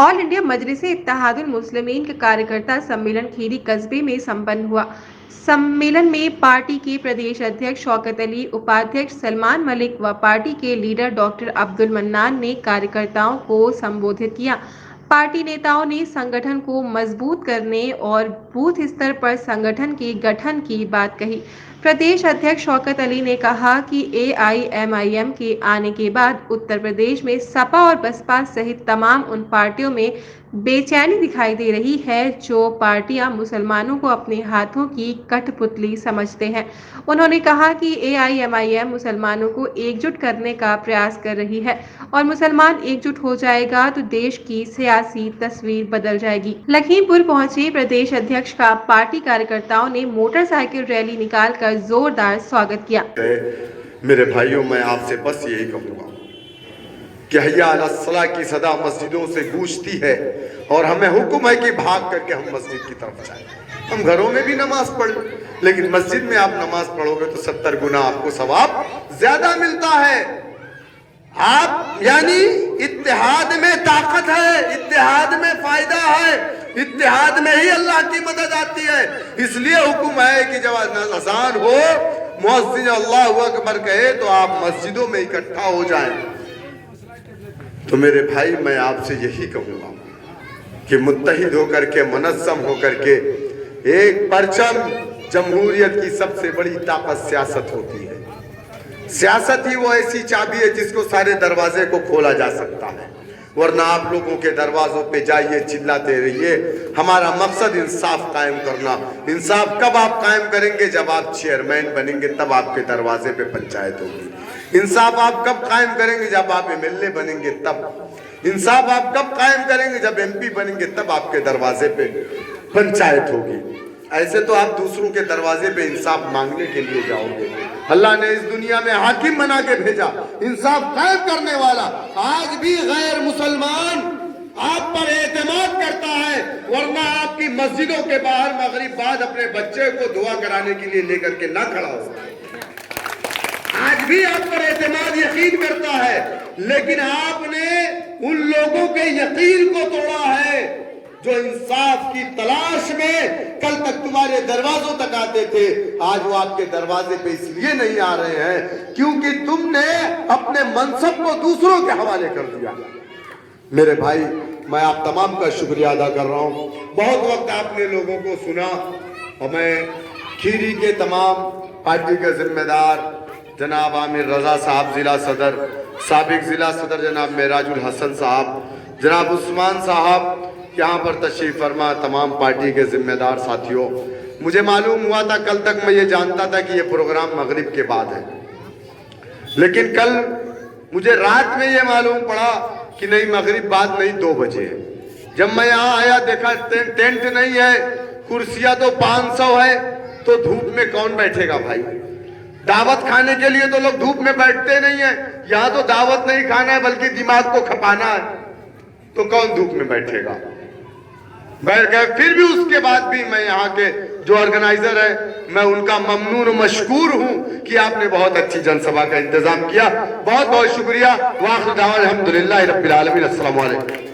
All India मजलिस इत्तेहादुल मुस्लिमीन का कार्यकर्ता सम्मेलन खीरी कस्बे में संपन्न हुआ। सम्मेलन में पार्टी के प्रदेश अध्यक्ष शौकत अली, उपाध्यक्ष सलमान मलिक व पार्टी के लीडर डॉक्टर अब्दुल मन्नान ने कार्यकर्ताओं को संबोधित किया। पार्टी नेताओं ने संगठन को मजबूत करने और बूथ स्तर पर संगठन के गठन की बात कही। प्रदेश अध्यक्ष शौकत अली ने कहा कि AIMIM के आने के बाद उत्तर प्रदेश में सपा और बसपा सहित तमाम उन पार्टियों में बेचैनी दिखाई दे रही है जो पार्टियां मुसलमानों को अपने हाथों की कठपुतली समझते हैं। उन्होंने कहा कि AIMIM मुसलमानों को एकजुट करने का प्रयास कर रही है और मुसलमान एकजुट हो जाएगा तो देश की सियासी तस्वीर बदल जाएगी। लखीमपुर पहुंचे प्रदेश अध्यक्ष का पार्टी कार्यकर्ताओं ने मोटरसाइकिल रैली निकालकर जोरदार स्वागत किया। मेरे भाइयों, मैं आपसे बस यही कहूँगा कि हय्या अला सलाह की सदा मस्जिदों से गूंजती है और हमें हुक्म है कि भाग करके हम मस्जिद की तरफ जाएं। हम घरों में भी नमाज पढ़ लेकिन मस्जिद में आप नमाज पढ़ोगे तो 70 गुना आपको सवाब ज्यादा मिलता है। आप यानी इत्तेहाद में ताकत है, इत्तेहाद में फायदा है, इत्तेहाद में ही अल्लाह की मदद आती है। इसलिए हुक्म है कि जब अज़ान हो, मुअज्जिन अल्लाहु अकबर कहे तो आप मस्जिदों में इकट्ठा हो जाएं। तो मेरे भाई, मैं आपसे यही कहूंगा कि मुत्तहिद होकर के, मुनज़्ज़म होकर के, एक परचम, जमहूरियत की सबसे बड़ी ताकत सियासत होती है। सियासत ही वो ऐसी चाबी है जिसको सारे दरवाजे को खोला जा सकता है, वरना आप लोगों के दरवाजों पे जाइए, चिल्लाते रहिए। हमारा मकसद इंसाफ कायम करना। इंसाफ कब आप कायम करेंगे? जब आप चेयरमैन बनेंगे, तब आपके दरवाजे पे पंचायत होगी। इंसाफ आप कब कायम करेंगे? जब आप MLA बनेंगे तब। इंसाफ आप कब कायम करेंगे? जब MP बनेंगे, तब आपके दरवाजे पे पंचायत होगी। ऐसे तो आप दूसरों के दरवाजे पे इंसाफ मांगने के लिए जाओगे। अल्लाह ने इस दुनिया में हाकिम बना के भेजा, इंसाफ कायम करने वाला। आज भी गैर मुसलमान आप पर एतमाद करता है, वरना आपकी मस्जिदों के बाहर मगरिब बाद अपने बच्चे को दुआ कराने के लिए लेकर के ना खड़ा हो। आज भी आप पर एतमाद यकीन करता है, लेकिन आपने उन लोगों के यकीन को तोड़ा है जो इंसाफ की तलाश में कल तक तुम्हारे दरवाजों तक आते थे। आज वो आपके दरवाजे पे इसलिए नहीं आ रहे हैं क्योंकि तुमने अपने मनसब को दूसरों के हवाले कर दिया। मेरे भाई, मैं आप तमाम का शुक्रिया अदा कर रहा हूं। बहुत वक्त आपने लोगों को सुना और मैं खीरी के तमाम पार्टी के जिम्मेदार जनाब आमिर रजा साहब जिला सदर, साबिक जिला सदर जनाब मेराजुल हसन साहब, जनाब उस्मान साहब यहाँ पर तशरीफ फरमा, तमाम पार्टी के जिम्मेदार साथियों, मुझे मालूम हुआ था, कल तक मैं ये जानता था कि ये प्रोग्राम मगरिब के बाद है, लेकिन कल मुझे रात में ये मालूम पड़ा कि नहीं, मगरिब बाद नहीं, 2 बजे है। जब मैं यहाँ आया देखा टेंट नहीं है, कुर्सियां तो 500 है, तो धूप में कौन बैठेगा भाई? दावत खाने के लिए तो लोग धूप में बैठते नहीं है। यहाँ तो दावत नहीं खाना है बल्कि दिमाग को खपाना है, तो कौन धूप में बैठेगा? बैठ गए। फिर भी उसके बाद भी मैं यहाँ के जो ऑर्गेनाइजर है, मैं उनका ममनून और मशकूर हूँ कि आपने बहुत अच्छी जनसभा का इंतजाम किया। बहुत बहुत शुक्रिया। वाखिर दावा अल्हम्दुलिल्लाह रब्बिल आलमीन। अस्सलामु अलैकुम।